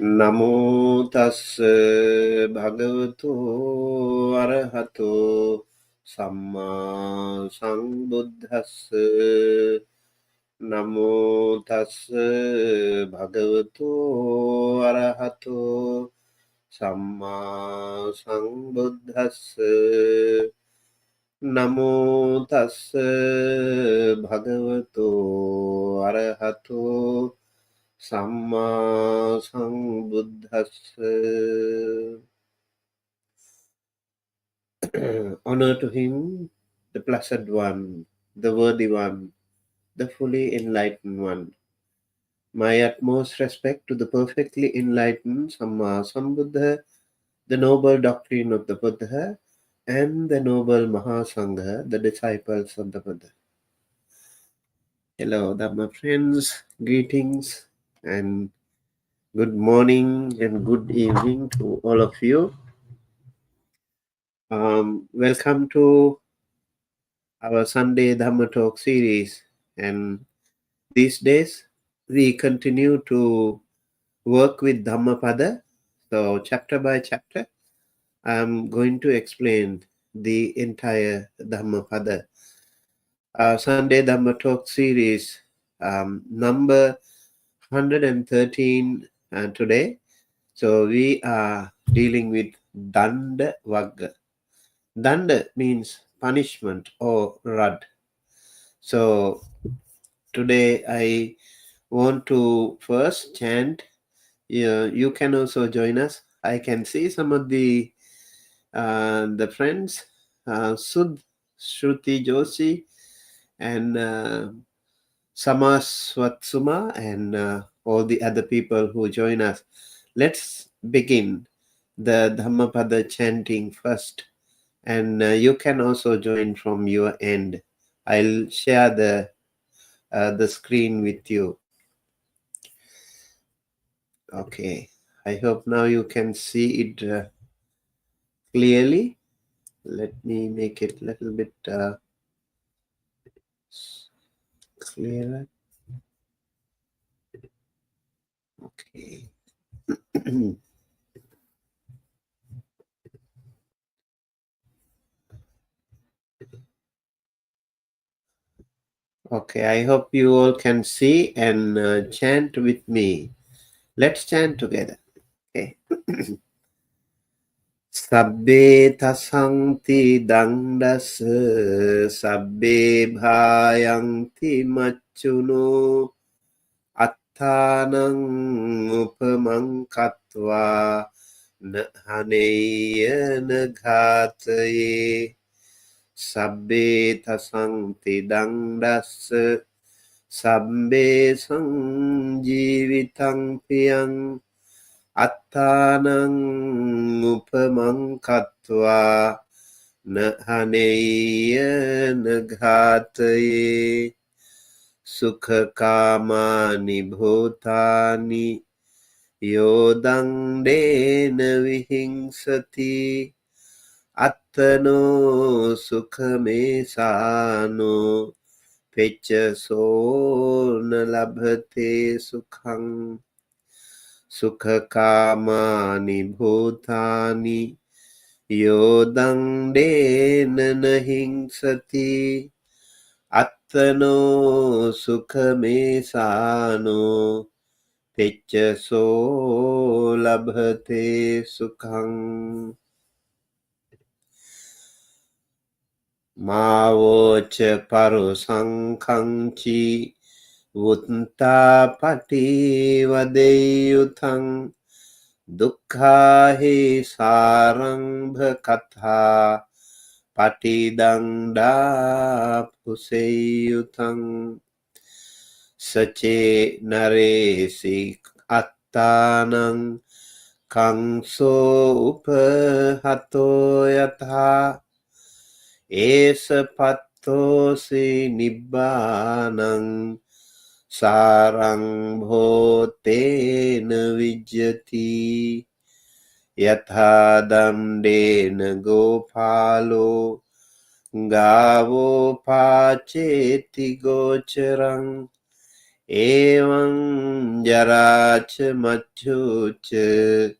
Namo tassa bhagavato arahato samma sambuddhassa. Namo tassa bhagavato arahato samma sambuddhassa. Namo tassa bhagavato arahato samma sambuddhassa. Honor to him, the blessed one, the worthy one, the fully enlightened one. My utmost respect to the perfectly enlightened Samma Sambuddha, the noble doctrine of the Buddha, and the noble Mahasangha, the disciples of the Buddha. Hello, Dhamma friends, greetings, and good morning and good evening to all of you. Welcome to our Sunday Dhamma Talk series. And these days, we continue to work with Dhammapada. So, chapter by chapter, I'm going to explain the entire Dhammapada. Our Sunday Dhamma Talk series, number 113 today. So, we are dealing with Daṇḍa Vagga. Daṇḍa means punishment or rod. So, today I want to first chant. You can also join us. I can see some of the friends, Sudh, Shruti Joshi, and Samaswatsuma, and all the other people who join us. Let's begin the Dhammapada chanting first, and you can also join from your end. I'll share the screen with you. Okay, I hope now you can see it clearly. Let me make it a little bit clearer. Okay. Okay, I hope you all can see and chant with me. Let's chant together. Okay. Sabbe tasanti dangdasa sabbe bhayanti macchuno attanang upamang katva na haneya na ghataye. Sabbe tasanti dangdasa sabbe sanjivitang piyang attanang upamang katva na haneya na ghataye. Sukha kamani bhutani yodangdena vihingsati attano sukhame sano pechaso na labhate sukhang. Sukha kamani bhutani yodangdena nahingsati attano sukhame sano pechaso labhate sukhang. Mavocha parusankhang chi Vutta pati vadeyuthang dukkha hi sarambha katha pati dangda puseyuthang sache naresi attanang kangso upahato yatha esa pattosi nibbanang sarang bhotena vijjati yatha damdena gopalo gavo pacheti gocharam Evaṁ jarāca macchūca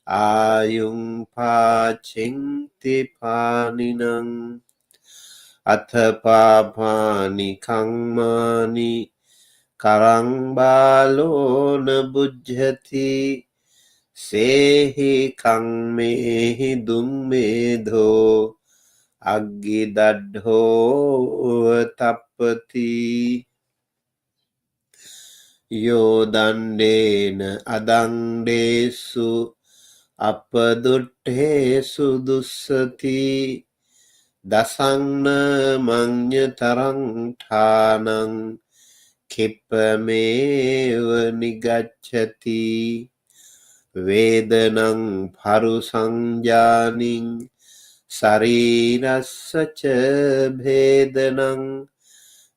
āyuṁ pācinti pāninaṁ atha pāpāni kammāni karaṁ bālo na buddhati sehi kammehi dummedho aggi daddho tappati yo dandena adangdesu appadutthesu dussati dasanna mඤ්ඤතරං ඨානං කිප්පමේව නිගච්ඡති වේදනං පරුසංජානින් සරීරස්ස ච භේදනං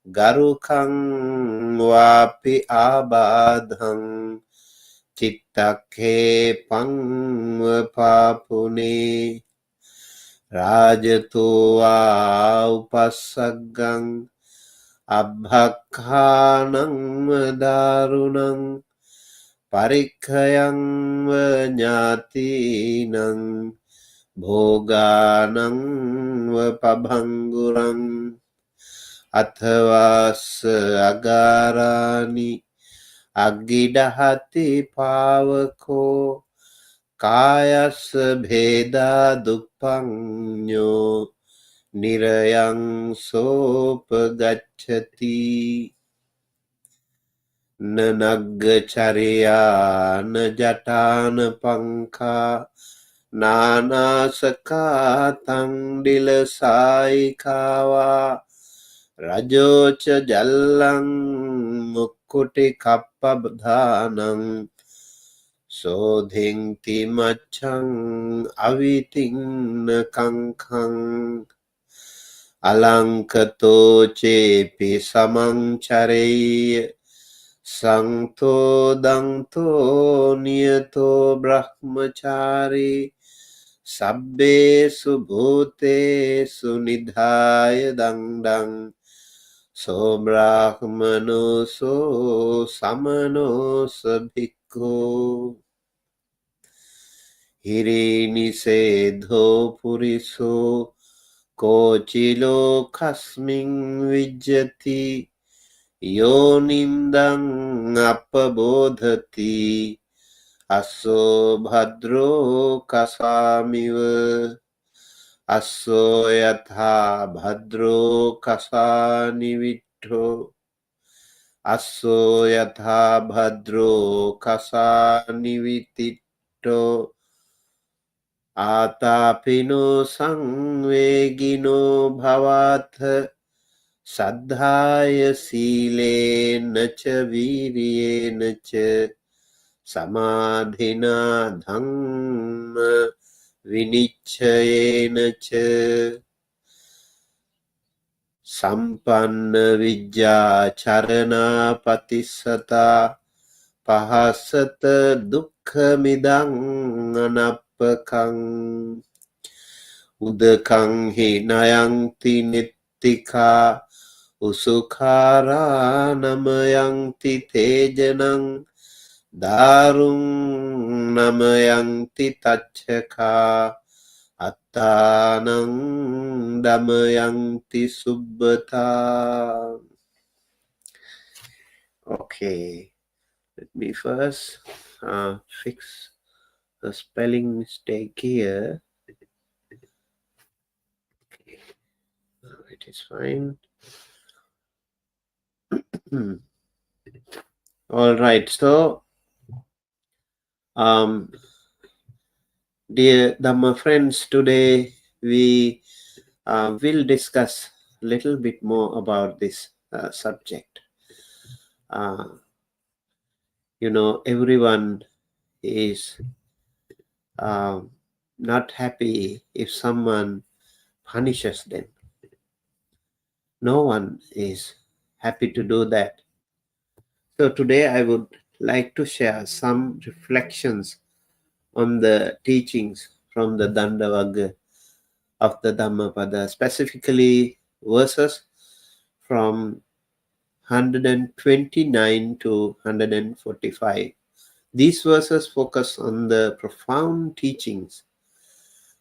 ගරුකං වාපි ආබාධං චිත්තක්ඛේ පංවපාපුනේ රාජතෝ වා උපස්සග්ගං අබ්භක්ඛානං දාරුණං පරික්ඛයං ඥාතිනං භෝගානං පභංගුරං අථවාස අගාරානි අග්ගිඩහති පාවකෝ කායස්ස භේදා දුප්පඤ්ඤෝ නිරයං සෝපගච්ඡති නනග්ගචරයා නජටාන පංඛා නානාසකාතං දිලසායිකාවා රජෝච ජල්ලං මුක්කුටි කප්පබධානං සෝධින්ති මච්ඡං අවිතින්න කංඛං අලංකතෝ චේපි සමංචරේය සංතෝ දන්තෝ නියතෝ බ්‍රහ්මචාරී සබ්බේසු භූතේසු නිධාය දණ්ඩං සෝ බ්‍රාහ්මනෝසෝ සමනෝස භික්ඛෝ හිරිනිසේධෝ පුරිසෝ කෝචිලෝ කස්මින් විජ්ජති යෝනින්දං අපබෝධති අස්සෝ භද්‍රෝ කසාමිව අස්සෝ යථා භද්‍රෝ කසානිවිට්ඨෝ අස්සෝ යථා භද්‍රෝ කසානිවිතිට්ඨෝ ආතාපිනෝ සංවේගිනෝ භවාත්ථ සද්ධාය සීලේන ච වීරියේන ච සමාධිනා ධම්ම විනිච්ඡයේන ච සම්පන්න විජ්ජා චරණා පතිස්සතා පහසත දුක්ඛ මිදං අනප්පකං උදකං හි නයන්ති නිත්තිකා උසුඛාරා නමයන්ති තේජනං දාරුං නමයන්ති තච්ඡකා අත්තානං Damayanthi සුබ්බතා. Okay, let me first fix the spelling mistake here. Okay, now it is fine. All right, so dear Dhamma friends, today we will discuss a little bit more about this subject. Everyone is not happy if someone punishes them. No one is happy to do that. So today I would like to share some reflections on the teachings from the Daṇḍa Vagga of the Dhammapada, specifically verses from 129 to 145. These verses focus on the profound teachings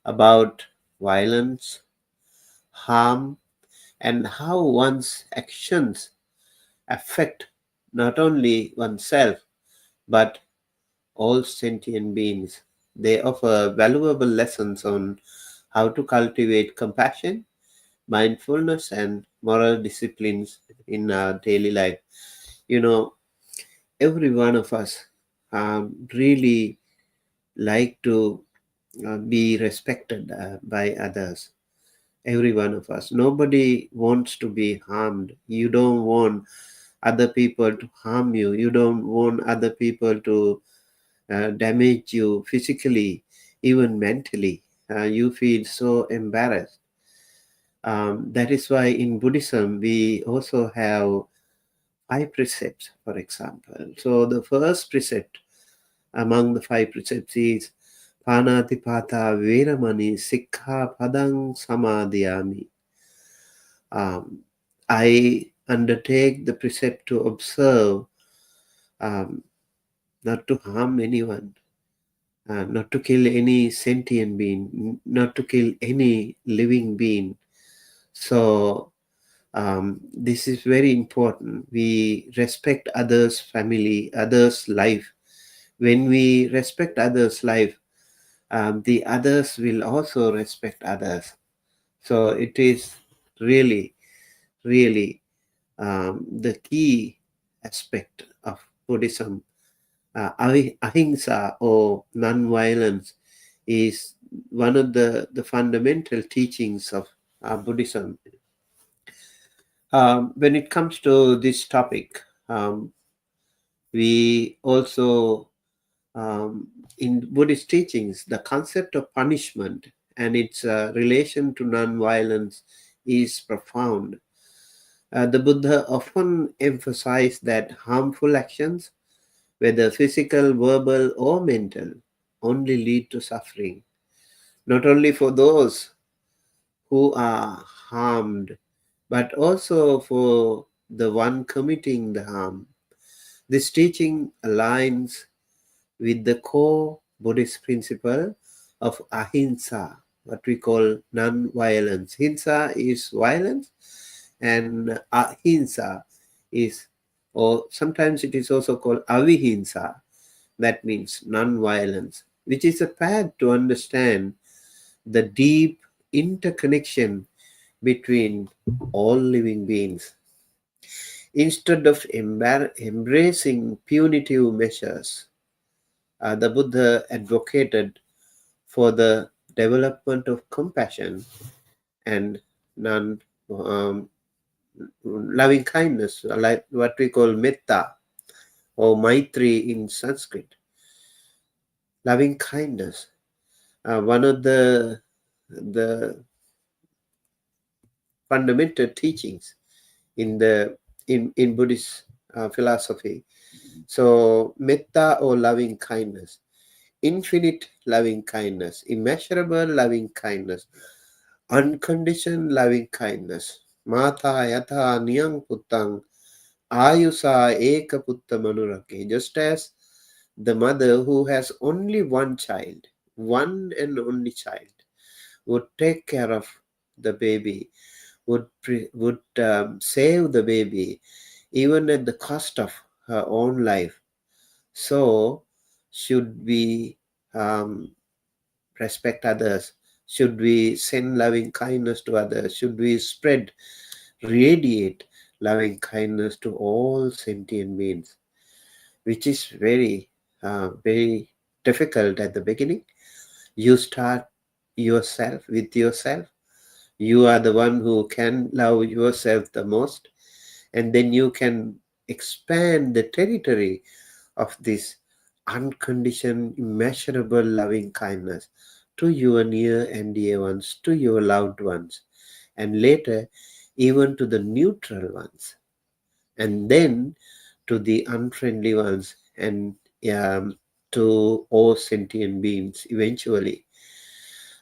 about violence, harm, and how one's actions affect not only oneself but all sentient beings. They offer valuable lessons on how to cultivate compassion, mindfulness, and moral disciplines in our daily life. You know, every one of us really like to be respected by others. Every one of us. Nobody wants to be harmed. You don't want other people to harm you. You don't want other people to damage you physically, even mentally. You feel so embarrassed. That is why in Buddhism we also have 5 precepts, for example. So the first precept among the 5 precepts is Panatipata Veramani Sikha Padang Samadhyami. I undertake the precept to observe, not to harm anyone, not to kill any sentient being, not to kill any living being. So this is very important. We respect others' family, others' life. When we respect others' life, the others will also respect others. So it is really, really the key aspect of Buddhism. Ahimsa or non-violence is one of the fundamental teachings of Buddhism. When it comes to this topic, we also, in Buddhist teachings, the concept of punishment and its relation to non-violence is profound. The Buddha often emphasized that harmful actions, whether physical, verbal, or mental, only lead to suffering, not only for those who are harmed, but also for the one committing the harm. This teaching aligns with the core Buddhist principle of ahimsa, what we call non-violence. Hinsa is violence, and ahimsa is, or sometimes it is also called avihinsa, that means non-violence, which is a path to understand the deep interconnection between all living beings. Instead of embracing punitive measures, the Buddha advocated for the development of compassion and non loving kindness, like what we call metta or maitri in Sanskrit. Loving kindness. One of the fundamental teachings in Buddhist philosophy. So metta or loving kindness, infinite loving kindness, immeasurable loving kindness, unconditioned loving kindness. Mata yatha niyang puttang ayusa eka putta manurake. Just as the mother who has only one child, one and only child, would take care of the baby, would save the baby, even at the cost of her own life. So should we respect others? Should we send loving kindness to others? Should we radiate loving kindness to all sentient beings? Which is very, very difficult at the beginning. You start yourself with yourself. You are the one who can love yourself the most, and then you can expand the territory of this unconditioned, immeasurable loving kindness to your near and dear ones, to your loved ones, and later even to the neutral ones, and then to the unfriendly ones, and to all sentient beings eventually.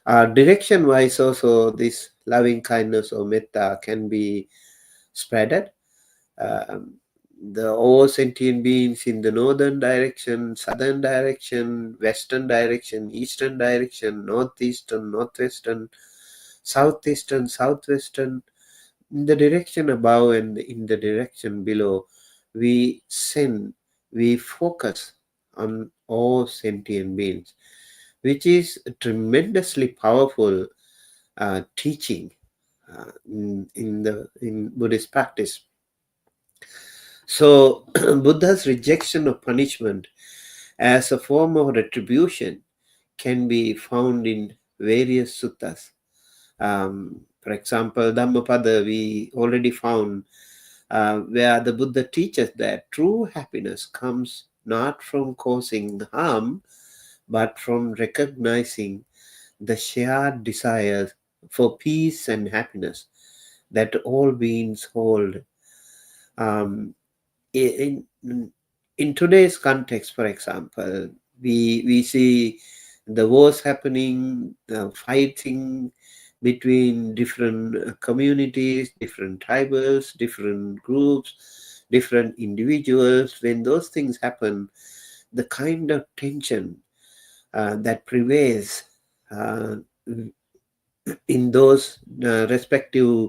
Direction wise, also, this loving kindness or metta can be spreaded the all sentient beings in the northern direction, southern direction, western direction, eastern direction, northeastern, northwestern, southeastern, southwestern, in the direction above and in the direction below, we focus on all sentient beings, which is a tremendously powerful teaching in Buddhist practice. So Buddha's rejection of punishment as a form of retribution can be found in various suttas. For example, Dhammapada, we already found where the Buddha teaches that true happiness comes not from causing harm, but from recognizing the shared desires for peace and happiness that all beings hold. Um, in, in today's context, for example, we see the wars happening, fighting between different communities, different tribals, different groups, different individuals. When those things happen, the kind of tension that prevails uh, in those respective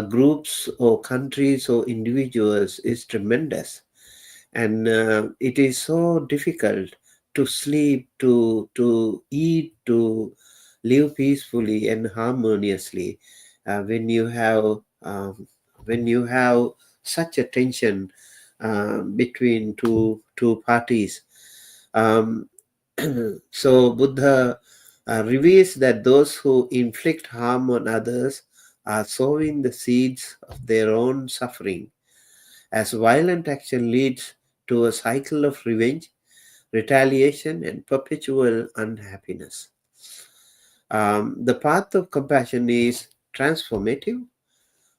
groups or countries or individuals is tremendous. And it is so difficult to sleep, to eat, to live peacefully and harmoniously when you have such a tension between two parties. Um, so Buddha reveals that those who inflict harm on others are sowing the seeds of their own suffering, as violent action leads to a cycle of revenge, retaliation, and perpetual unhappiness. The path of compassion is transformative,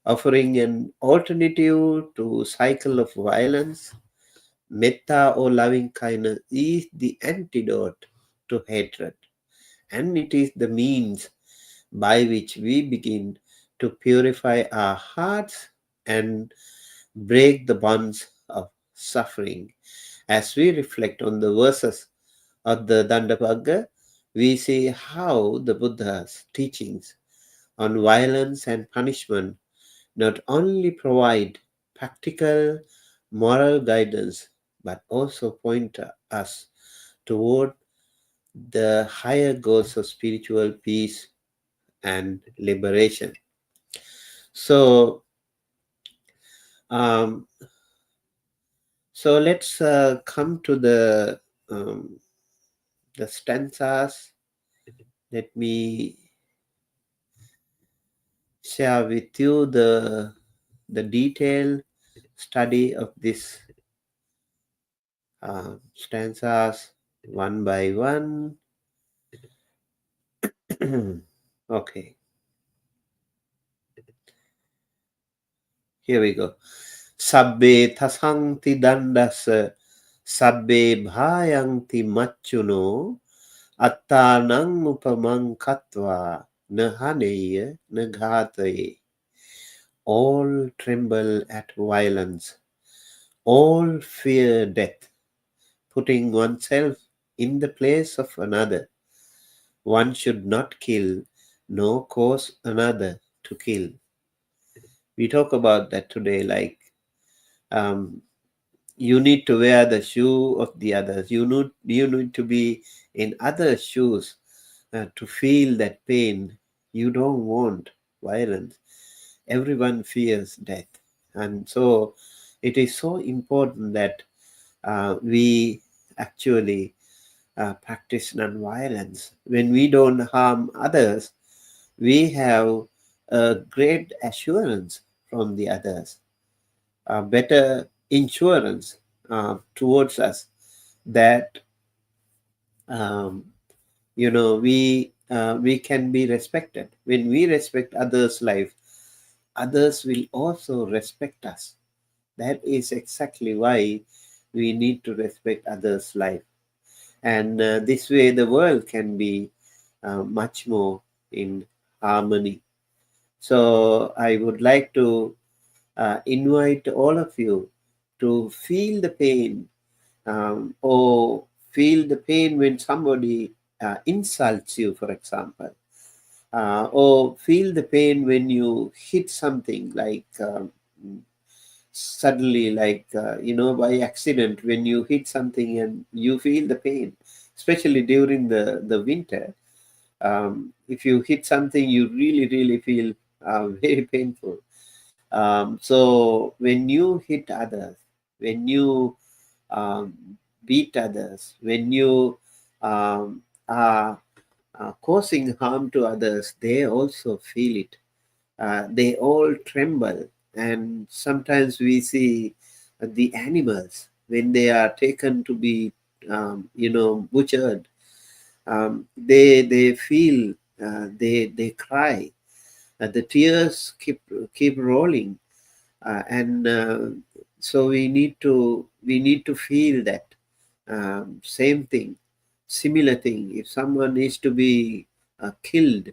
offering an alternative to cycle of violence. Metta or loving kindness is the antidote to hatred, and it is the means by which we begin to purify our hearts and break the bonds of suffering. As we reflect on the verses of the Daṇḍa Vagga, we see how the Buddha's teachings on violence and punishment not only provide practical moral guidance but also point us toward the higher goals of spiritual peace and liberation. So, um, let's come to the stanzas. Let me share with you the detailed study of this stanzas one by one. Okay, here we go. Sabbe tasanti dandasa, sabbe bhayanti machuno, attanang upamang katva, nahaneya naghataye. All tremble at violence, all fear death, putting oneself in the place of another. One should not kill, nor cause another to kill. We talk about that today, like you need to wear the shoe of the others. You need to be in other shoes to feel that pain. You don't want violence. Everyone fears death. And so it is so important that we actually practice non-violence. When we don't harm others, we have a great assurance from the others, a better insurance towards us that we can be respected. When we respect others' life, others will also respect us. That is exactly why we need to respect others' life. And this way the world can be much more in harmony. So I would like to invite all of you to feel the pain, or feel the pain when somebody insults you, for example, or feel the pain when you hit something like suddenly, like by accident, when you hit something and you feel the pain, especially during the winter. If you hit something, you really really feel very painful. So when you hit others, when you beat others, when you are causing harm to others, they also feel it. They all tremble. And sometimes we see the animals when they are taken to be, butchered. They feel, they cry. The tears keep rolling, and so we need to feel that same thing, similar thing. If someone needs to be killed,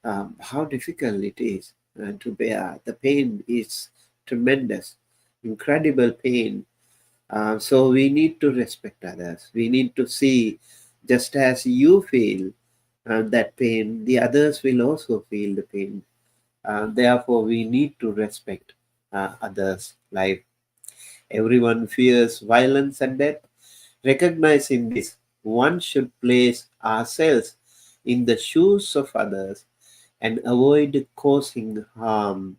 how difficult it is to bear. The pain is tremendous, incredible pain. So we need to respect others. We need to see, just as you feel that pain, the others will also feel the pain. Therefore, we need to respect others' life. Everyone fears violence and death. Recognizing this, one should place ourselves in the shoes of others and avoid causing harm,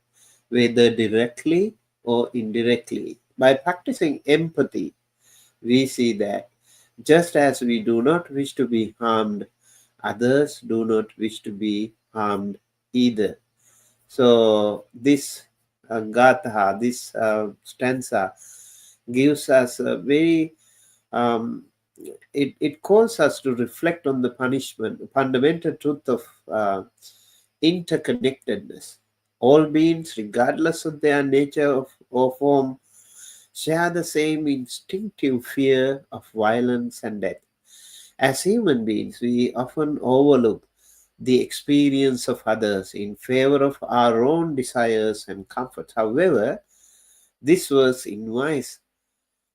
whether directly or indirectly. By practicing empathy, we see that just as we do not wish to be harmed, others do not wish to be harmed either. So this gatha, this stanza gives us a very, um, it calls us to reflect on the punishment, fundamental truth of interconnectedness. All beings, regardless of their nature or form, share the same instinctive fear of violence and death. As human beings, we often overlook the experience of others in favor of our own desires and comforts. However, this verse invites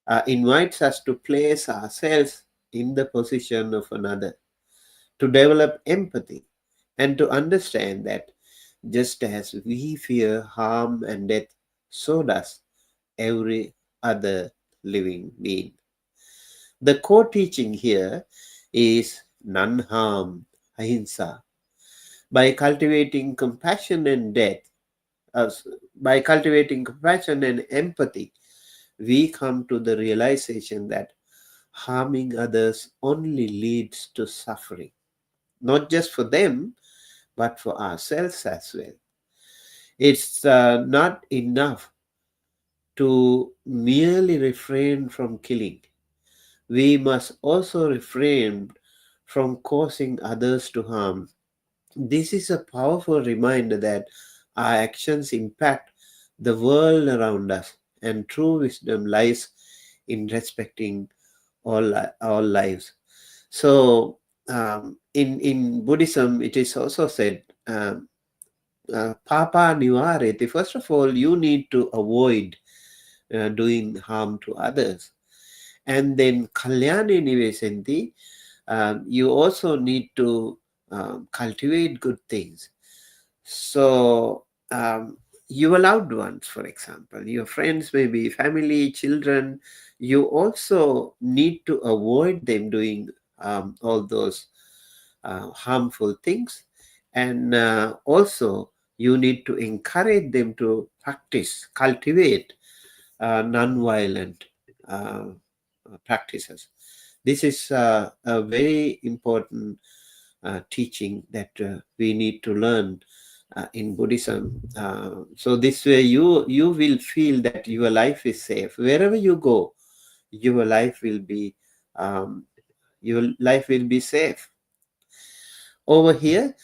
us to place ourselves in the position of another, to develop empathy, and to understand that just as we fear harm and death, so does every other living being. The core teaching here is none harm, ahimsa. By cultivating compassion and death, uh, by cultivating compassion and empathy, we come to the realization that harming others only leads to suffering, not just for them, but for ourselves as well. It's not enough to merely refrain from killing. We must also refrain from causing others to harm. This is a powerful reminder that our actions impact the world around us, and true wisdom lies in respecting all lives. So, in Buddhism, it is also said, "Papa nivareti." First of all, you need to avoid doing harm to others, and then kalyani nivesenti. You also need to cultivate good things. So, your loved ones, for example, your friends, maybe family, children, you also need to avoid them doing all those harmful things. And also, you need to encourage them to practice, cultivate non-violent practices. This is a very important teaching that we need to learn in Buddhism. So this way, you will feel that your life is safe wherever you go. Your life will be um, safe. Over here,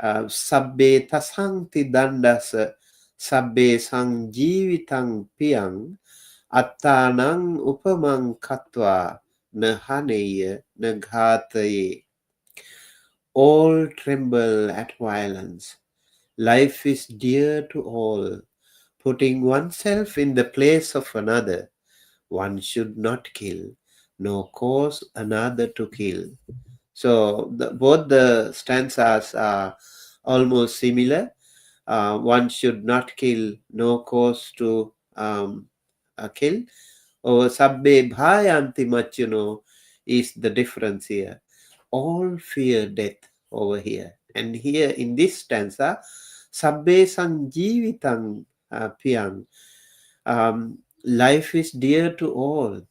sabbe tasanti dandasa sabbe sang jivitang piang attanang upamang katva nahaneya naghataye. All tremble at violence. Life is dear to all. putting oneself in the place of another. One should not kill, nor cause another to kill. So both the stanzas are almost similar. One should not kill, no cause to kill. Or sabbe bhayanti machuno is the difference here. All fear death over here. And here in this stanza, sabbe sanjivitang piyang. Life is dear to all.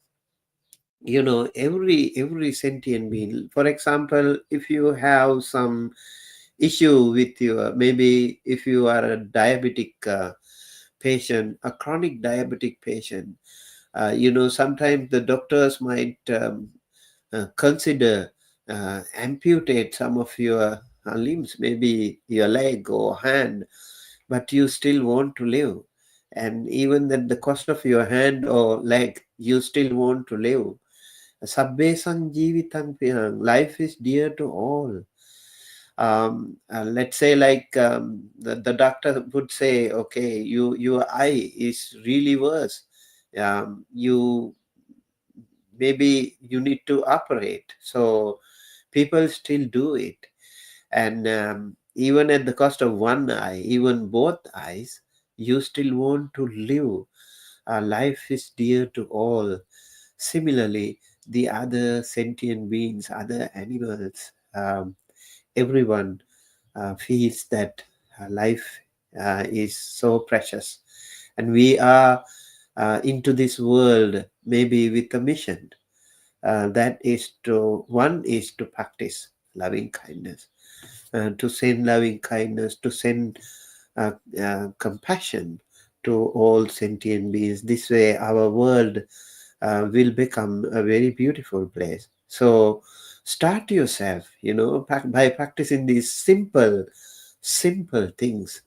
Every sentient being. For example, if you have some issue with your, maybe if you are a diabetic patient, a chronic diabetic patient, sometimes the doctors might consider amputate some of your limbs, maybe your leg or hand, but you still want to live. And even at the cost of your hand or leg, you still want to live. Sabbe sanjivitang pihang. Life is dear to all. Let's say like the doctor would say, okay, your eye is really worse. You maybe you need to operate. So people still do it. And even at the cost of one eye, even both eyes, you still want to live. Life is dear to all. Similarly, the other sentient beings, other animals, everyone feels that life is so precious. And we are into this world maybe with a mission. That is one is to practice loving kindness, to send loving kindness, to send compassion to all sentient beings. This way, our world will become a very beautiful place. So, start yourself, by practicing these simple things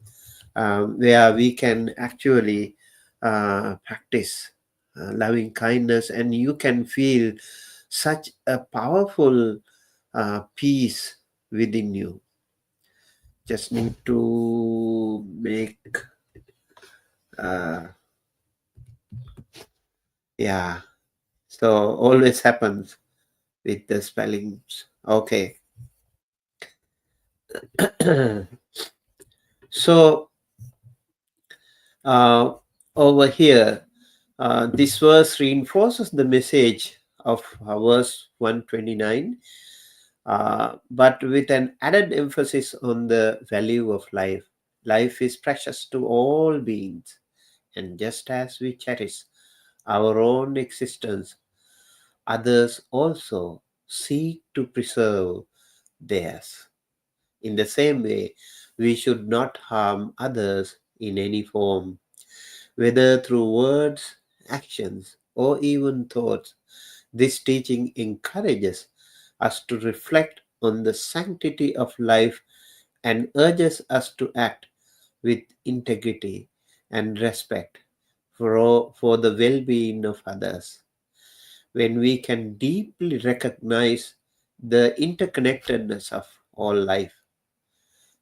where we can actually practice loving kindness, and you can feel such a powerful peace within you. Just need to make yeah, so always happens with the spellings. Okay. So over here, this verse reinforces the message of verse 129, but with an added emphasis on the value of life. Life is precious to all beings, and just as we cherish our own existence, others also seek to preserve theirs. In the same way, we should not harm others in any form, whether through words, actions, or even thoughts. This teaching encourages us to reflect on the sanctity of life and urges us to act with integrity and respect for the well-being of others. When we can deeply recognize the interconnectedness of all life,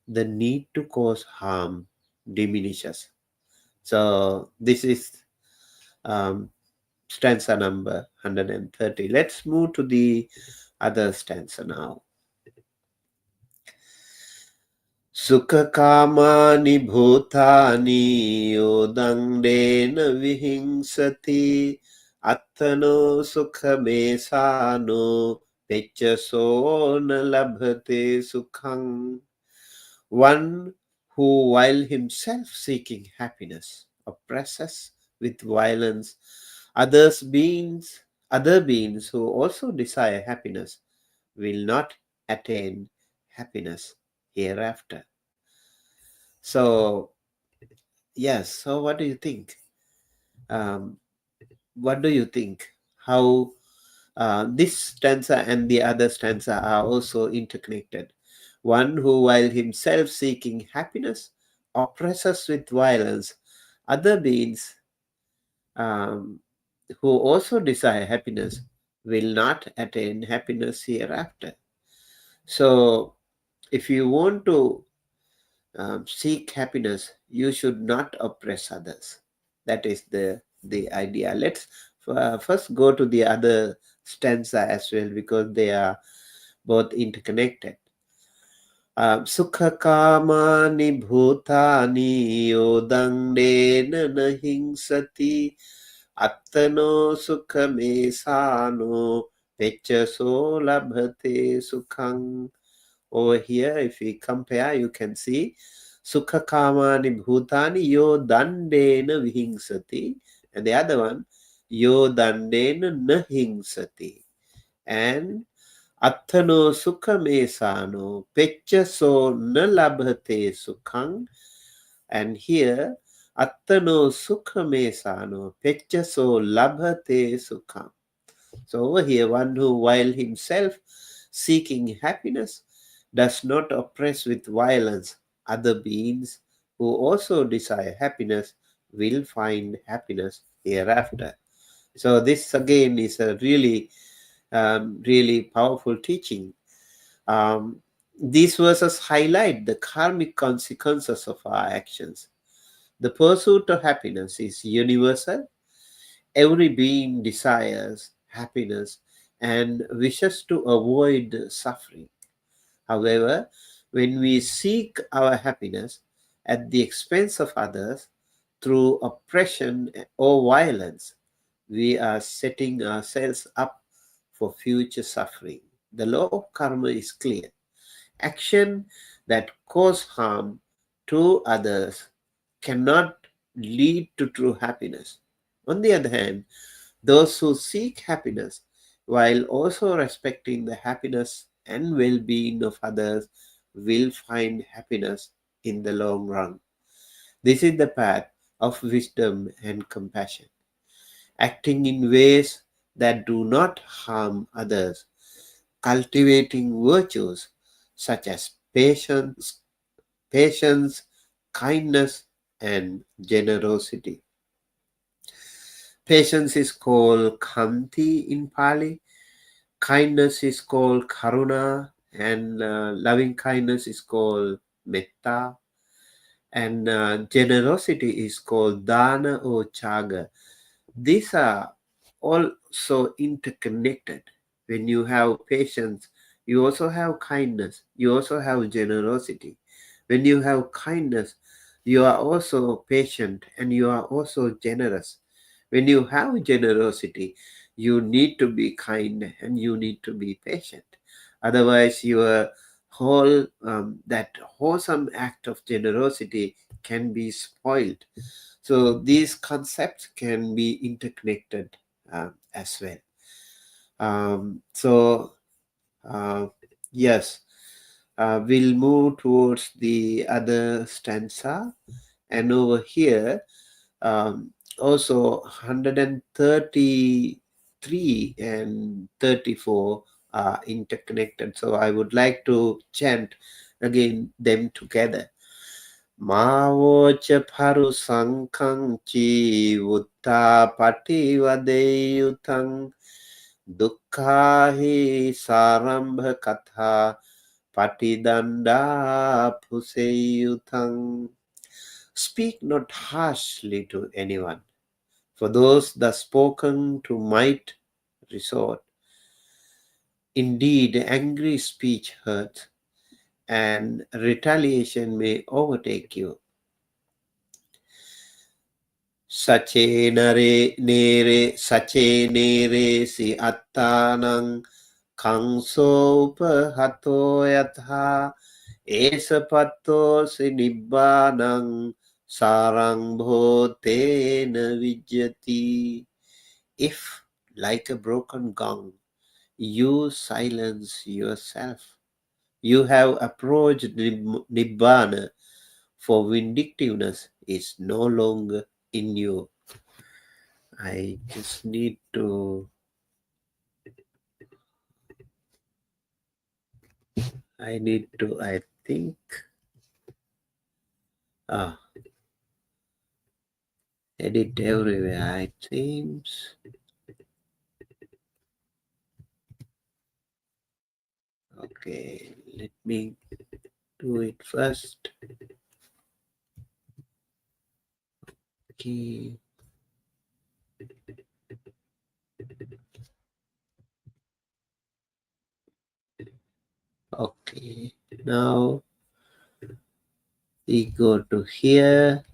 the need to cause harm diminishes. So this is um, stanza number 130. Let's move to the other stanza now. Sukha kamani bhutani yodangdena vihingsati attano sukha mesano pechaso na labhate sukhang. One who, while himself seeking happiness, oppresses with violence other beings who also desire happiness, will not attain happiness hereafter. So, yes, so what do you think? Um, what do you think? How this stanza and the other stanza are also interconnected. One who, while himself seeking happiness, oppresses with violence other beings um, who also desire happiness, will not attain happiness hereafter. So, if you want to seek happiness, you should not oppress others. That is the idea. Let's first go to the other stanza as well, because they are both interconnected. Sukha kamani bhutani yodandena nahingsati attano sukha mesano pechaso labhate sukhang. Over here, if we compare, you can see Sukha kamani bhutani yo dandena vihingsati, and the other one yo dandena nahingsati. And Attano sukha mesano pechaso na labhate sukhang. And here Attano sukha mesano pechaso labhate sukhang. So over here, one who while himself seeking happiness does not oppress with violence other beings who also desire happiness will find happiness hereafter. So this again is a really powerful teaching. These verses highlight the karmic consequences of our actions. The pursuit of happiness is universal. Every being desires happiness and wishes to avoid suffering. However, when we seek our happiness at the expense of others through oppression or violence, we are setting ourselves up for future suffering. The law of karma is clear. Action that cause harm to others cannot lead to true happiness. On the other hand, those who seek happiness while also respecting the happiness and well-being of others will find happiness in the long run. This is the path of wisdom and compassion. Acting in ways that do not harm others, cultivating virtues such as patience, kindness, and generosity. Patience is called khanti in Pali. Kindness is called karuna, and loving kindness is called metta, and generosity is called dana or chaga. These are also interconnected. When you have patience, you also have kindness, you also have generosity. When you have kindness, you are also patient and you are also generous. When you have generosity, you need to be kind and you need to be patient. Otherwise, your whole that wholesome act of generosity can be spoiled. So these concepts can be interconnected as well. So yes, we'll move towards the other stanza, and over here also 133 and 34 are interconnected. So I would like to chant again them together. Mavocha paru sankang chi vutta pati vadeyutang dukkhahi sarambha katha patidanda puseyutang. Speak not harshly to anyone, for those that spoken to might resort. Indeed, angry speech hurts, and retaliation may overtake you. Sache nere si attanang kangso upahato yatha esapatto si nibbanang sarang bhotena vijjati. If, like a broken gong, you silence yourself, you have approached nibbana, for vindictiveness is no longer in you. I just need to, I think, edit everywhere, it seems. Okay, let me do it first. Okay. Okay. Now we go to here.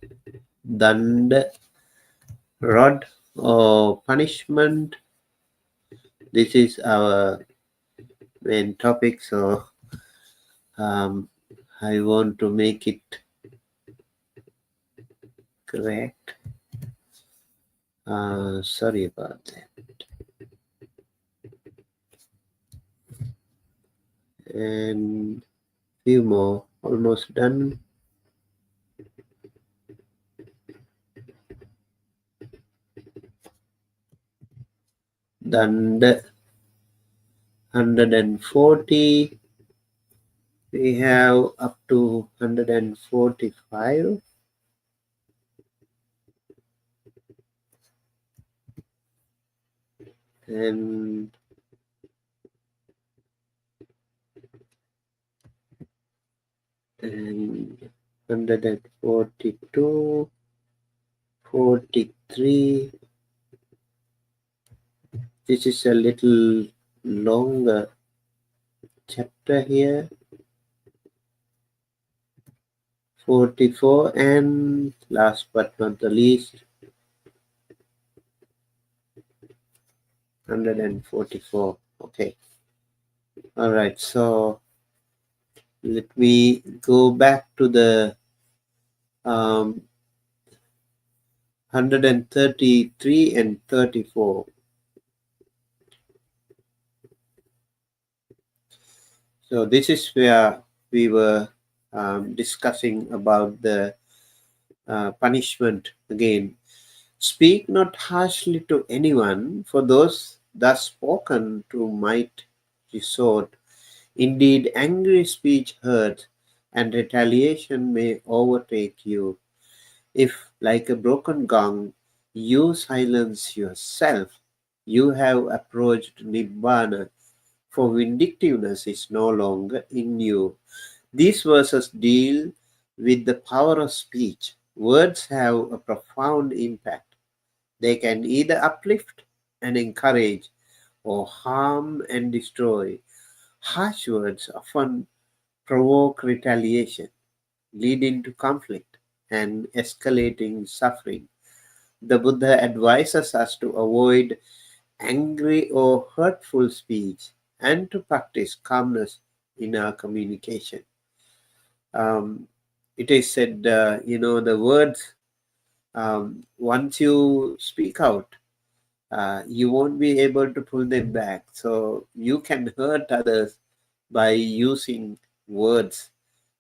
Daṇḍa, rod or punishment. This is our main topic, so I want to make it correct. Sorry about that. And few more, almost done. Daṇḍa 140. We have up to 145. And 142, 43. This is a little longer chapter here. 44, and last but not the least, 144. Okay. All right. So let me go back to the 133 and 34. So this is where we were discussing about the punishment again. Speak not harshly to anyone, for those thus spoken to might resort. Indeed, angry speech hurts, and retaliation may overtake you. If, like a broken gong, you silence yourself, you have approached Nibbana, for vindictiveness is no longer in you. These verses deal with the power of speech. Words have a profound impact. They can either uplift and encourage or harm and destroy. Harsh words often provoke retaliation, leading to conflict and escalating suffering. The Buddha advises us to avoid angry or hurtful speech and to practice calmness in our communication. It is said, the words, once you speak out, you won't be able to pull them back. So you can hurt others by using words,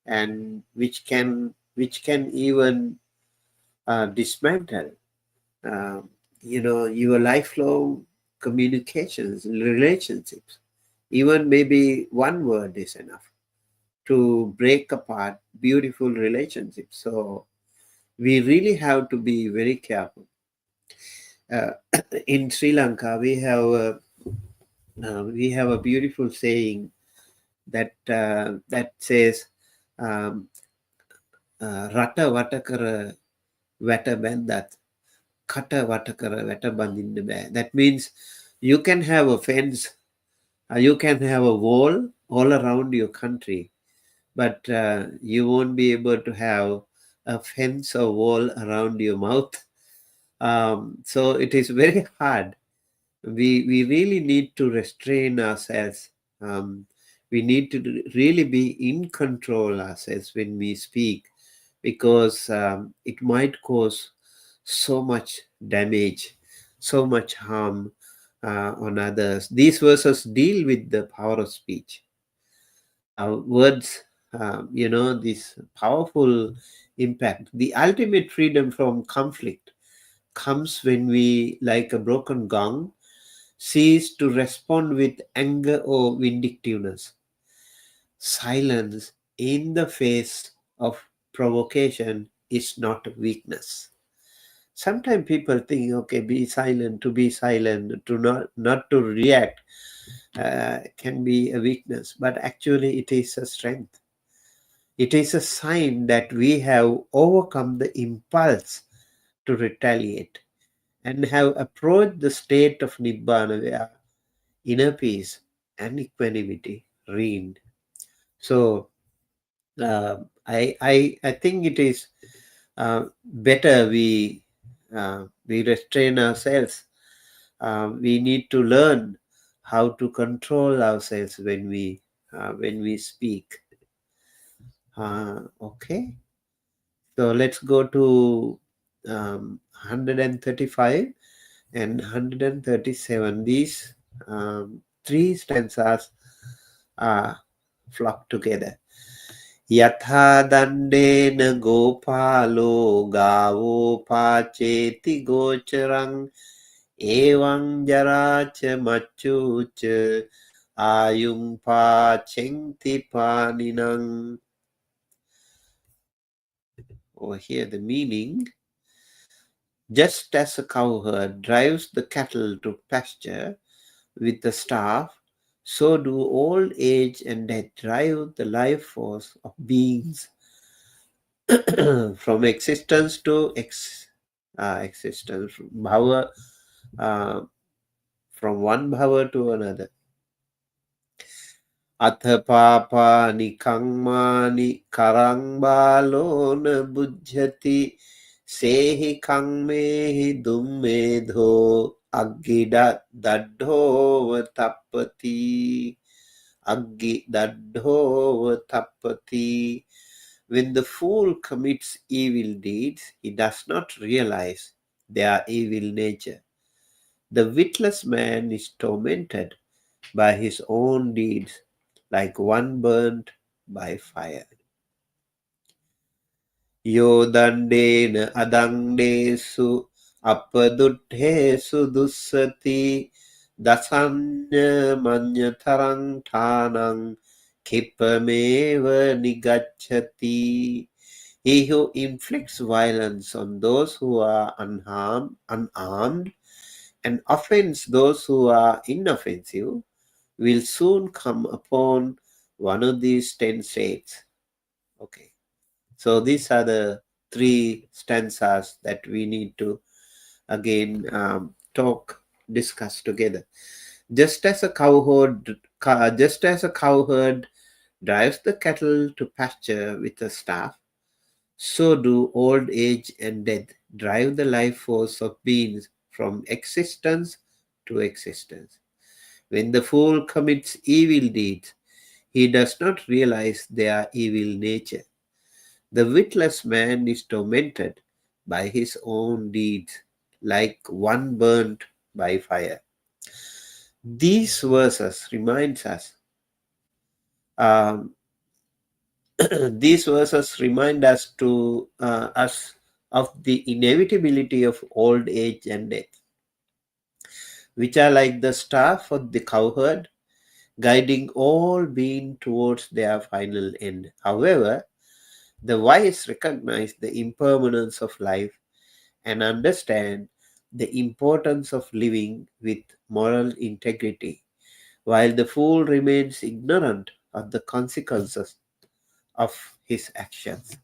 and which can even dismantle your lifelong communications, relationships. Even maybe one word is enough to break apart beautiful relationships. So we really have to be very careful. In Sri Lanka, we have a beautiful saying that says, "Rata vatakara vata bandat, kata vatakara vata bandinda bad." That means you can have a fence, you can have a wall all around your country, but you won't be able to have a fence or wall around your mouth. So it is very hard. We really need to restrain ourselves. We need to really be in control ourselves when we speak, because it might cause so much damage, so much harm on others. These verses deal with the power of speech. Words, this powerful impact. The ultimate freedom from conflict comes when we, like a broken gong, cease to respond with anger or vindictiveness. Silence in the face of provocation is not weakness. Sometimes people think, okay, be silent, to be silent, to not to react, can be a weakness, but actually it is a strength. It is a sign that we have overcome the impulse to retaliate, and have approached the state of Nibbana where inner peace and equanimity reign. So I think it is better we restrain ourselves. We need to learn how to control ourselves when we speak. Okay, so let's go to 135 and 137. These three stanzas are flock together. Yatha dandena gopalo gavo pacheti gocherang evaṁ jaracha machucha ayung pachenti paninang. Over here, the meaning: just as a cowherd drives the cattle to pasture with the staff, so do old age and death drive the life force of beings from existence to existence, bhava, from one bhava to another. Atha papa ni kangmani karang balo na bujjati sehi kangmehi dummedho aggida daddhova tappati. Aggi daddhova tappati. When the fool commits evil deeds, he does not realize their evil nature. The witless man is tormented by his own deeds, like one burnt by fire. Yo dandena adangdesu appaduddhesu dussati dasanya manyatarang thanang kipameva nigacchati. He who inflicts violence on those who are unarmed, and offends those who are inoffensive, will soon come upon one of these 10 states. Okay. So these are the three stanzas that we need to again discuss together. Just as a cowherd drives the cattle to pasture with a staff, so do old age and death drive the life force of beings from existence to existence. When the fool commits evil deeds, he does not realize their evil nature. The witless man is tormented by his own deeds, like one burnt by fire. These verses reminds us. These verses remind us of the inevitability of old age and death, which are like the staff of the cowherd, guiding all beings towards their final end. However, the wise recognize the impermanence of life and understand the importance of living with moral integrity, while the fool remains ignorant of the consequences of his actions.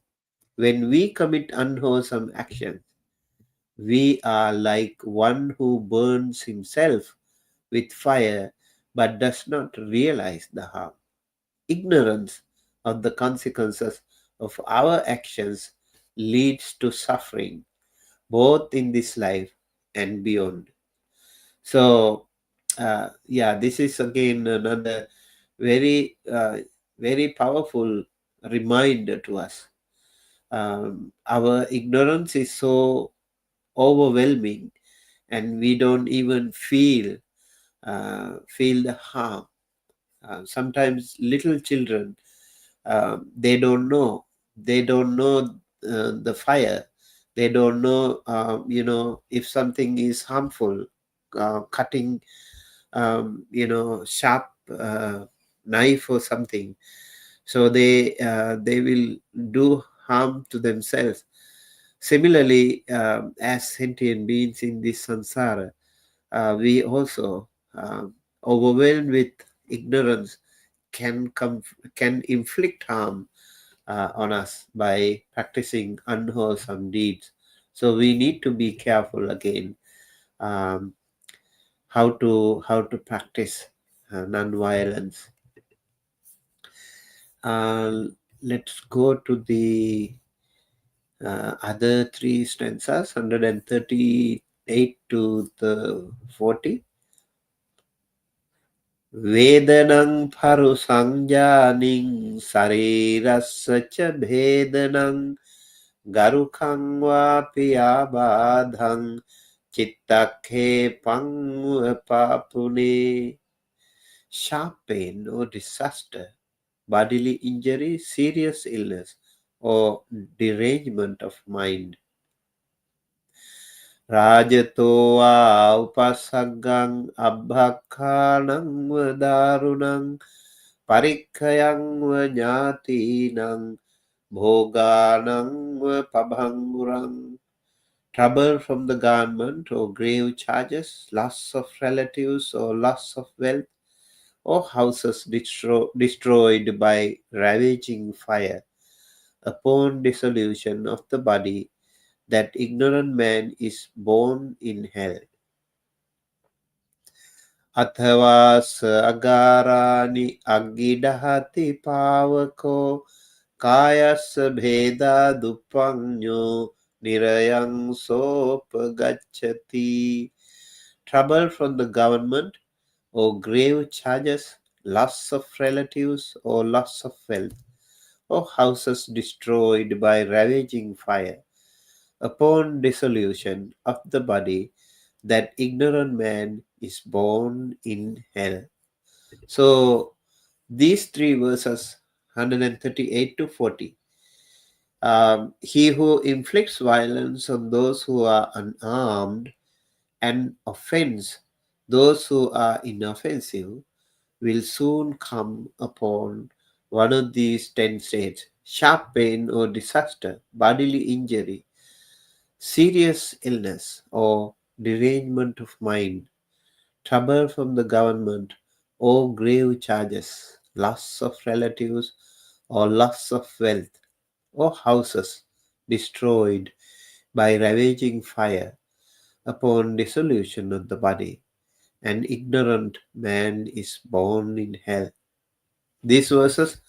When we commit unwholesome actions, we are like one who burns himself with fire but does not realize the harm. Ignorance of the consequences of our actions leads to suffering, both in this life and beyond. So, this is again another very powerful reminder to us. Our ignorance is so overwhelming, and we don't even feel the harm. Sometimes little children, they don't know the fire. They don't know if something is harmful, cutting sharp knife or something. So they will do harm to themselves. Similarly, as sentient beings in this samsara, we also, overwhelmed with ignorance, can inflict harm on us by practicing unwholesome deeds So we need to be careful again, um, how to practice non-violence. Uh, let's go to the other three stanzas, 138 to the 40. Vedanang paru sanjaning sarirassa cha bhedanang garukang vapi abadhang chittakhe pangupapune. Sharp pain or disaster, bodily injury, serious illness, or derangement of mind. Rajato va upasaggang abhakkanang va darunang parikkayang va jnatinang bhoganang va pabhangurang. Trouble from the government or grave charges, loss of relatives or loss of wealth, or houses destroyed by ravaging fire. Upon dissolution of the body, that ignorant man is born in hell. Athavas agarani agidahati pavako kayas bheda dupangyo nirayang sopagachati. Trouble from the government or grave charges, loss of relatives or loss of wealth, or houses destroyed by ravaging fire. Upon dissolution of the body, that ignorant man is born in hell. So these three verses, 138 to 40. He who inflicts violence on those who are unarmed and offends those who are inoffensive will soon come upon one of these 10 states: sharp pain or disaster, bodily injury, serious illness or derangement of mind, trouble from the government or grave charges, loss of relatives or loss of wealth, or houses destroyed by ravaging fire. Upon dissolution of the body, an ignorant man is born in hell. These verses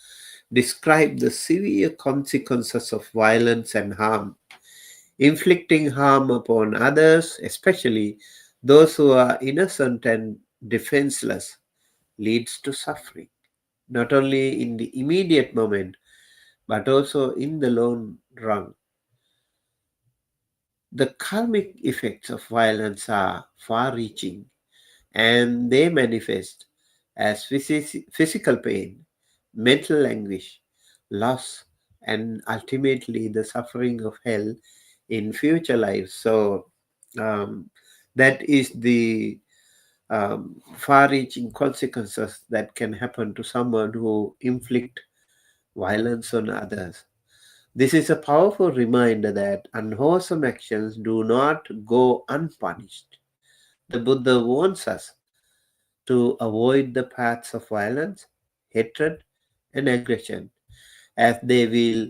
describe the severe consequences of violence and harm. Inflicting harm upon others, especially those who are innocent and defenseless, leads to suffering, not only in the immediate moment, but also in the long run. The karmic effects of violence are far reaching, and they manifest as physical pain, mental anguish, loss, and ultimately the suffering of hell in future lives. So um, that is the far-reaching consequences that can happen to someone who inflict violence on others. This is a powerful reminder that unwholesome actions do not go unpunished. The Buddha warns us to avoid the paths of violence, hatred, and aggression, as they will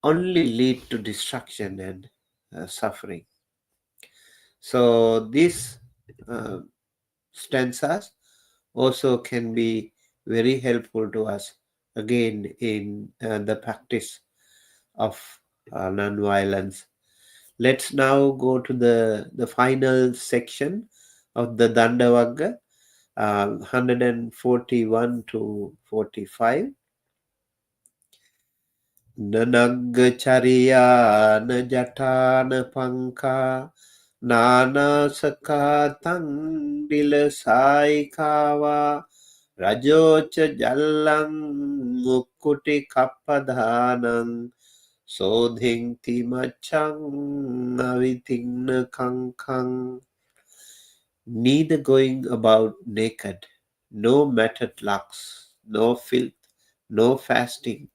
only lead to destruction and suffering. So these uh, stanzas also can be very helpful to us again in the practice of non-violence. Let's now go to the final section of the Daṇḍa Vagga, 141 to 45. Nanagacharya najatana panka nana sakatang dilasaikawa rajocha jallang mukkuti kappadhanang sodhing timachang avitigna kankang. Neither going about naked, no matted locks, no filth, no fasting,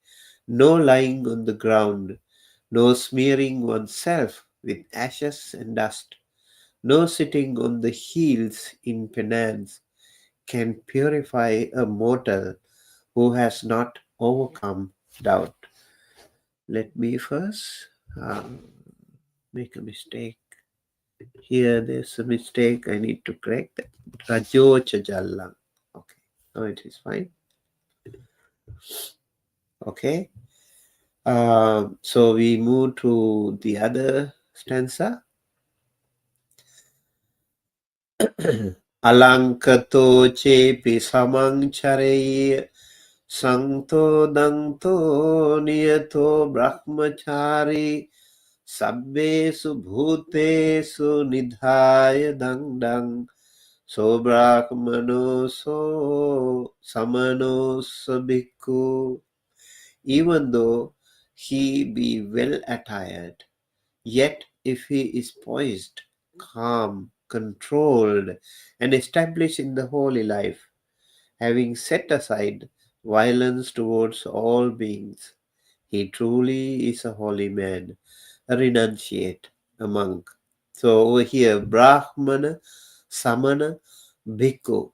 no lying on the ground, no smearing oneself with ashes and dust, no sitting on the heels in penance can purify a mortal who has not overcome doubt. Let me first make a mistake. Here there's a mistake. I need to correct. Rajocha Jallang. Okay. Now it is fine. Okay. So we move to the other stanza. Alankato chepi samangcharey Sankto dangto niyato brahmachari sabbesu bhutesu nidhaya dangdang so brahmano so samano sabhikkhu. Even though he be well attired, yet if he is poised, calm, controlled, and established in the holy life, having set aside violence towards all beings, he truly is a holy man, a renunciate, a monk. So over here, Brahmana, Samana, Bhikkhu.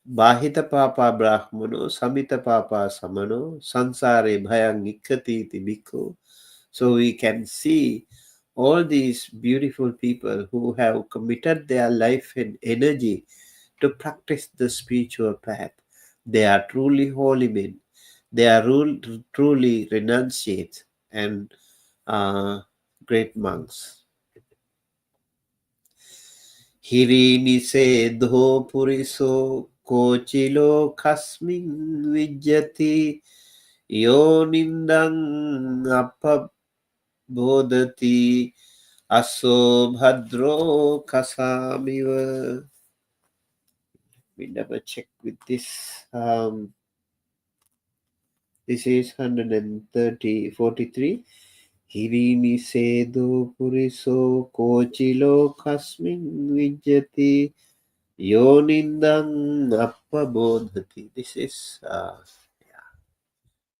Bahita Papa Brahmano, Samita Papa Samano, Sansare Bhayang Nikkati Bhikkhu. So we can see all these beautiful people who have committed their life and energy to practice the spiritual path. They are truly holy men. They are truly renunciates and great monks. Hiri nisedho puriso kochilo kasmin vijjati yo nindang bodhati aso bhadro kasamiva. We never check with this. This is 143. Hirini sedu puriso kochilo kasmin vijjati yonindang appabodhati. This is,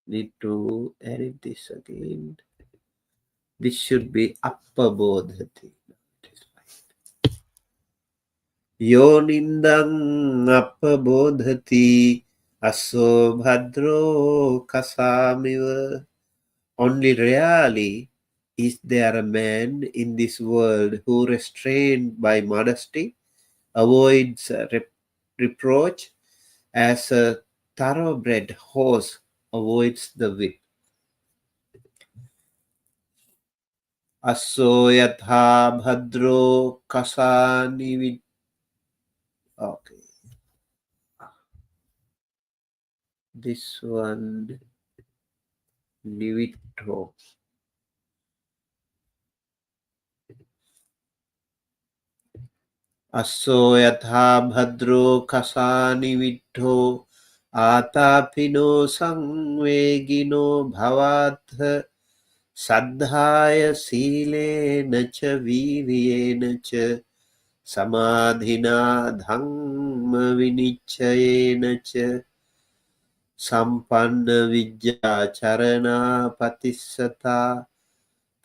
need to edit this again. This should be appabodhati. Yonindang appabodhati aso bhadro kasamiva. Only rarely is there a man in this world who, restrained by modesty, avoids reproach as a thoroughbred horse avoids the whip. Aso yatha bhadro kasani. Okay. This one, nivitto. Aso yatha bhadro kasani vitto atapino sangvegino bhavatha saddhaya silena cha viriyena cha samadhina dhamma vinichayena cha sampanna vijja charana patissata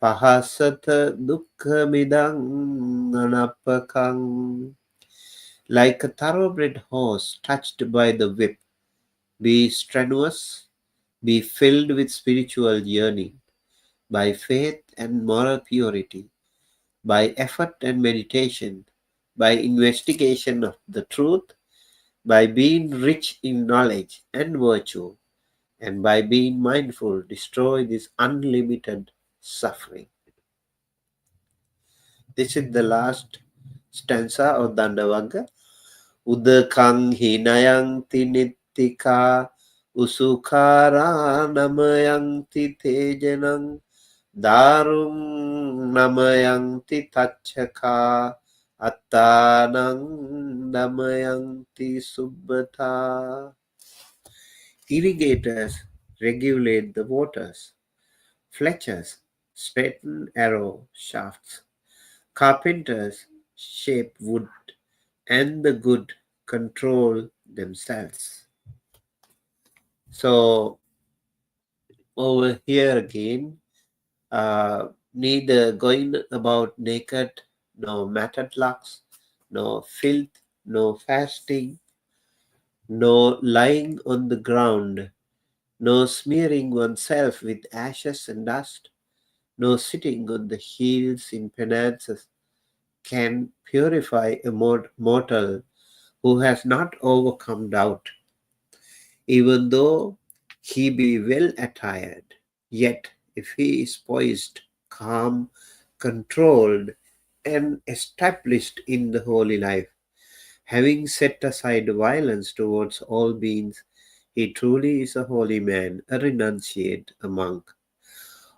pahasata dukkha midang anapakang. Like a thoroughbred horse touched by the whip, be strenuous, be filled with spiritual yearning, by faith and moral purity, by effort and meditation, by investigation of the truth, by being rich in knowledge and virtue, and by being mindful, destroy this unlimited suffering. This is the last stanza of Daṇḍa Vagga. Udakang hinayang tinittika usukara namayangti tejanang darung namayangti tachaka attanang namayangti subbata. Irrigators regulate the waters. Fletchers straighten arrow shafts. Carpenters shape wood, and the good control themselves. So over here again, neither going about naked, no matted locks, no filth, no fasting, no lying on the ground, no smearing oneself with ashes and dust, No sitting on the heels in penances can purify a mortal who has not overcome doubt, even though he be well attired. Yet, if he is poised, calm, controlled, and established in the holy life, having set aside violence towards all beings, he truly is a holy man, a renunciate, a monk.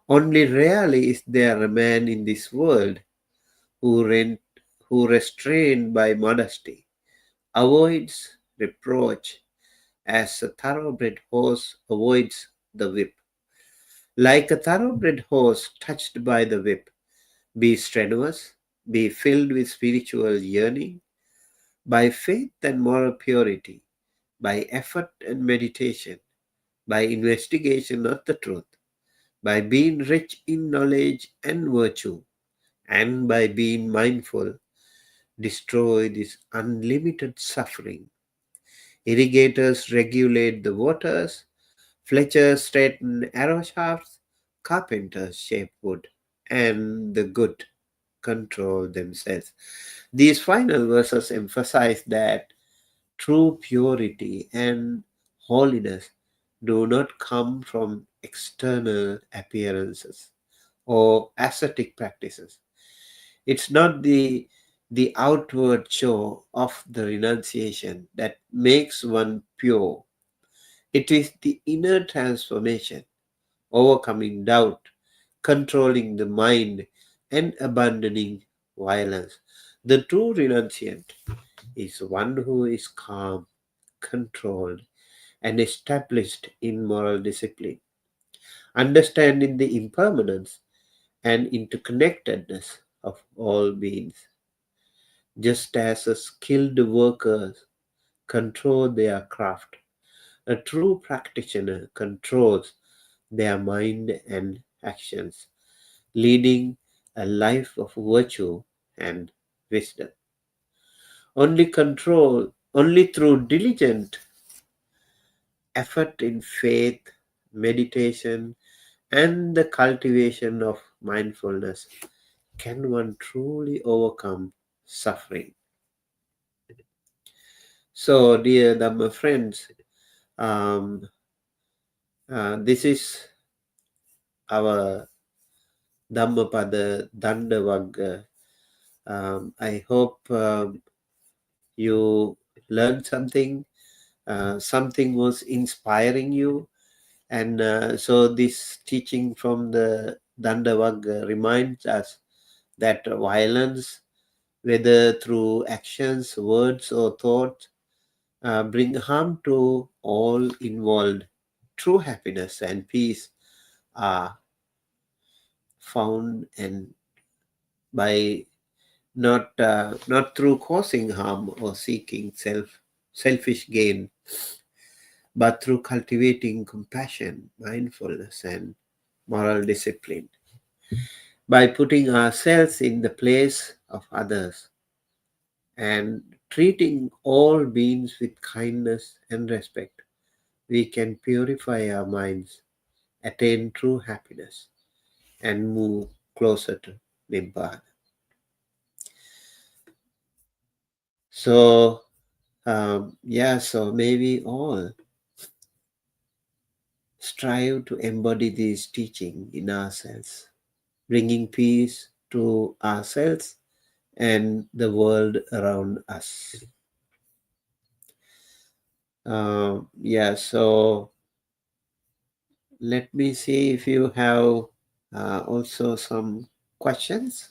Only rarely is there a man in this world who, who restrained by modesty, avoids reproach as a thoroughbred horse avoids the whip. Like a thoroughbred horse touched by the whip, be strenuous, be filled with spiritual yearning, by faith and moral purity, by effort and meditation, by investigation of the truth, by being rich in knowledge and virtue, and by being mindful, destroy this unlimited suffering. Irrigators regulate the waters, fletchers straighten arrow shafts, carpenters shape wood, and the good control themselves. These final verses emphasize that true purity and holiness do not come from external appearances or ascetic practices. It's not the outward show of the renunciation that makes one pure. It is the inner transformation, overcoming doubt, controlling the mind, and abandoning violence. The true renunciant is one who is calm, controlled, and established in moral discipline, understanding the impermanence and interconnectedness of all beings. Just as a skilled workers control their craft, a true practitioner controls their mind and actions, leading a life of virtue and wisdom. Only through diligent effort in faith, meditation, and the cultivation of mindfulness can one truly overcome suffering. So, dear Dhamma friends, this is our Dhammapada Daṇḍa Vagga. I hope you learned something, something was inspiring you. And so this teaching from the Daṇḍa Vagga reminds us that violence, whether through actions, words, or thoughts, bring harm to all involved. True happiness and peace are found and by not through causing harm or seeking selfish gain, but through cultivating compassion, mindfulness, and moral discipline. By putting ourselves in the place of others and treating all beings with kindness and respect, we can purify our minds, attain true happiness, and move closer to Nibbana. So, so may we all strive to embody this teaching in ourselves, bringing peace to ourselves and the world around us. So let me see if you have also some questions.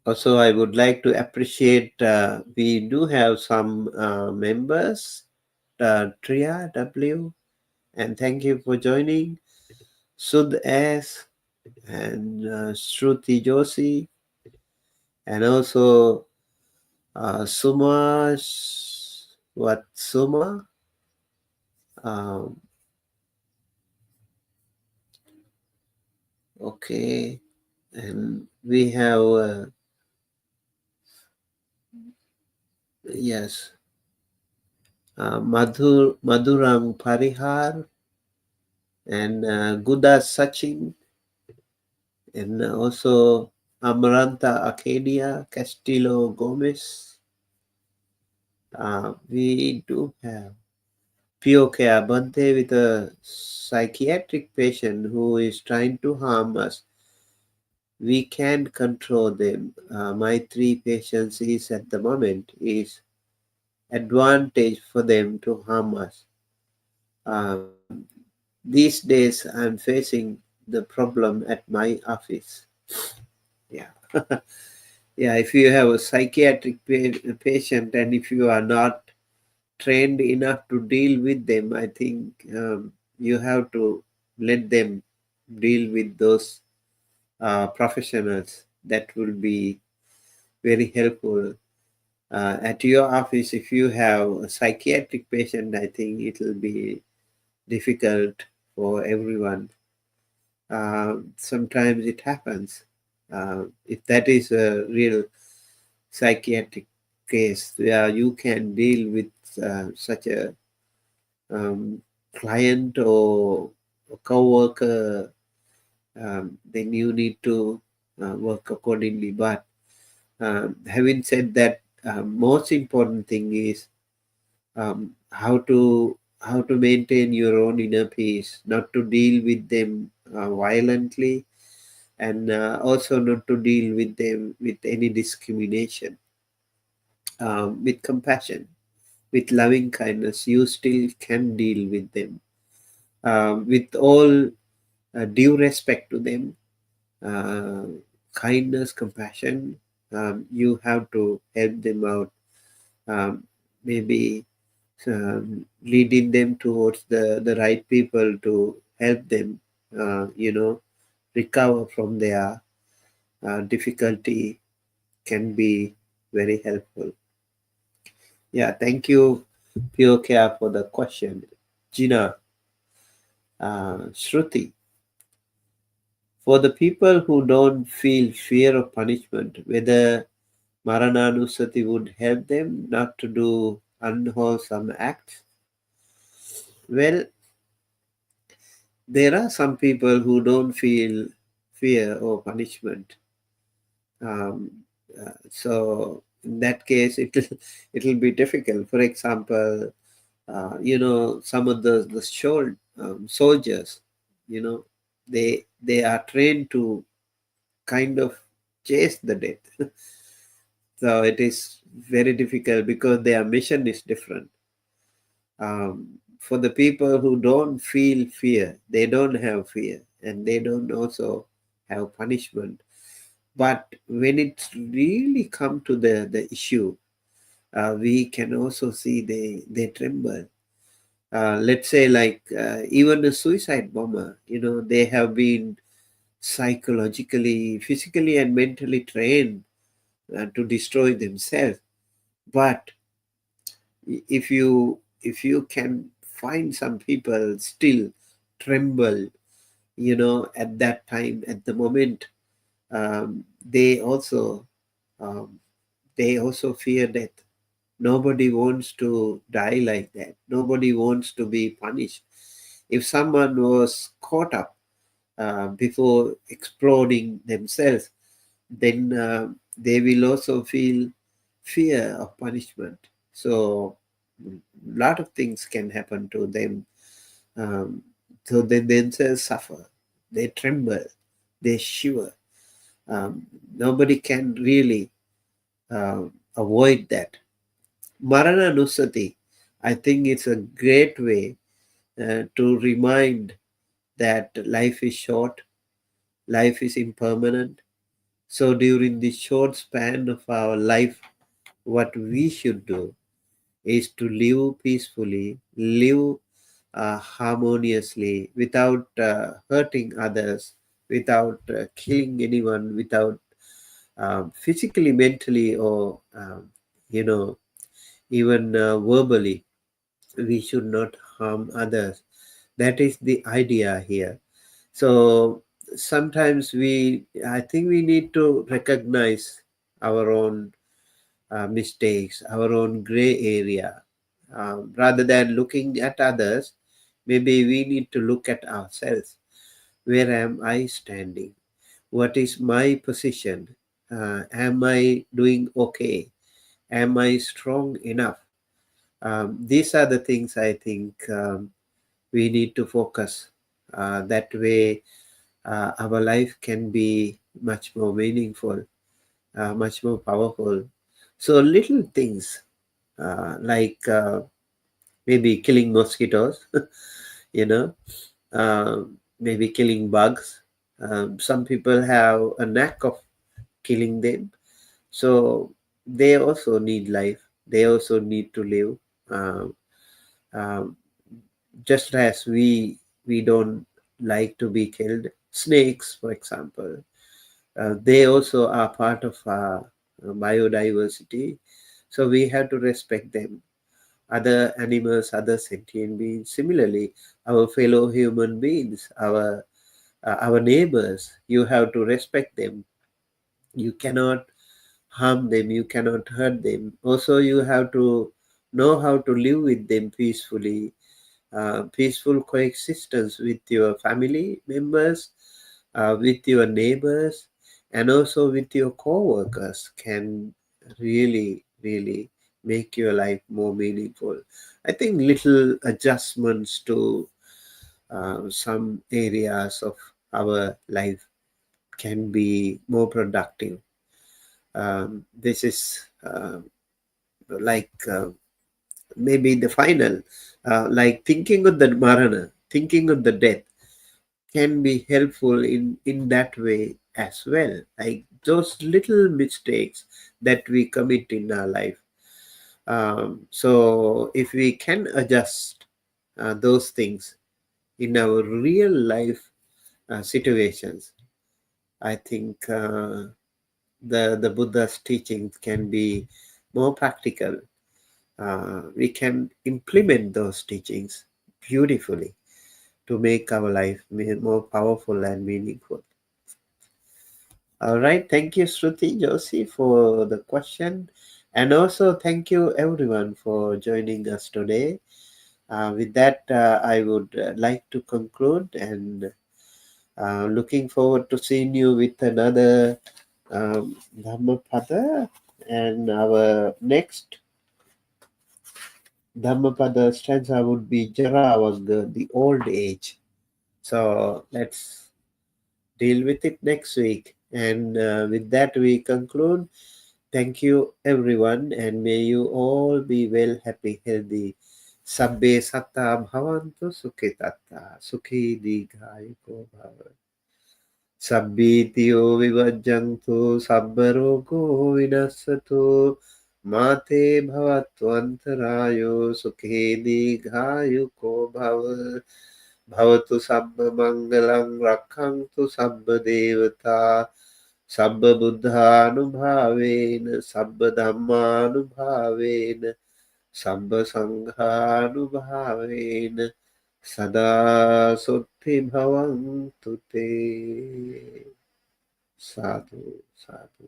Also, I would like to appreciate, we do have some members, Triya W, and thank you for joining, Sud S, and Shruti Joshi, and also Suma Suma. Okay, and we have yes, Madhuram Parihar and Guda Sachin and also Amaranta Arcadia, Castillo Gomez. We do have POK Bhante with a psychiatric patient who is trying to harm us. We can't control them. My three patients is at the moment is advantage for them to harm us. Um, these days I'm facing the problem at my office. Yeah. Yeah, if you have a psychiatric patient and if you are not trained enough to deal with them, I think you have to let them deal with those professionals. That will be very helpful. At your office, if you have a psychiatric patient, I think it will be difficult for everyone. Sometimes it happens. If that is a real psychiatric case where you can deal with such a um, client or a co-worker, then you need to work accordingly. But having said that, most important thing is how to maintain your own inner peace, not to deal with them violently, and also not to deal with them with any discrimination, with compassion, with loving kindness. You still can deal with them with all due respect to them, uh, kindness, compassion. You have to help them out, maybe leading them towards the right people to help them, recover from their difficulty can be very helpful. Yeah, thank you, POK, for the question. Gina, Shruti, for the people who don't feel fear of punishment, whether Marananusati would help them not to do unwholesome acts? Well, there are some people who don't feel fear or punishment. Um, so in that case, it'll be difficult. For example, some of the soldiers, they are trained to kind of chase the death. So it is very difficult because their mission is different. For the people who don't feel fear, they don't have fear, and they don't also have punishment. But when it really come to the issue, we can also see they tremble. Let's say like even a suicide bomber, they have been psychologically, physically, and mentally trained to destroy themselves. But if you can find some people still tremble, at that time, at the moment, they also um, fear death. Nobody wants to die like that. Nobody wants to be punished. If someone was caught up before exploding themselves, then they will also feel fear of punishment. So a lot of things can happen to them. Um, so they themselves suffer. They tremble. They shiver. Um, Nobody can really avoid that. Marana Nusati, I think it's a great way to remind that life is short, life is impermanent. So during the short span of our life, what we should do is to live peacefully, live harmoniously, without hurting others, without killing anyone, without physically, mentally, or even verbally. We should not harm others. That is the idea here. So sometimes I think we need to recognize our own mistakes, our own gray area. Rather than looking at others, maybe we need to look at ourselves. Where am I standing? What is my position? Am I doing okay? Am I strong enough? These are the things I think we need to focus. That way, our life can be much more meaningful, much more powerful. So little things like maybe killing mosquitoes, you know, maybe killing bugs. Some people have a knack of killing them, so they also need life. They also need to live. Um, um, just as we don't like to be killed. Snakes, for example, they also are part of our biodiversity, so we have to respect them. Other animals, other sentient beings, similarly, our fellow human beings, our neighbors, you have to respect them. You cannot harm them, you cannot hurt them. Also, you have to know how to live with them peacefully. Peaceful coexistence with your family members, with your neighbors, and also with your co-workers can really, really make your life more meaningful. I think little adjustments to some areas of our life can be more productive. This is like maybe the final, like thinking of the marana, thinking of the death can be helpful in that way as well. Like those little mistakes that we commit in our life. So if we can adjust those things in our real life situations, I think the Buddha's teachings can be more practical. We can implement those teachings beautifully to make our life more powerful and meaningful. All right. Thank you, Shruti Joshi, for the question. And also, thank you, everyone, for joining us today. With that, I would like to conclude and looking forward to seeing you with another Dhammapada. And our next Dhammapada stanza would be Jara Vagga, the old age. So let's deal with it next week. And with that, we conclude. Thank you, everyone, and may you all be well, happy, healthy. Sabbe satta bhavantu sukhitatta sukhi dighayo bhava. Sabbitiyo vivajjantu sabbarogo vinasatu mate bhavattvantarayo sukhe dighayo bhava. Bhavatu sabba mangalang rakhantu sabba devata sabba buddhanubhavena sabba dhammanubhavena sabba sanghanubhavena sada sutti bhavantu te. Sadhu, sadhu.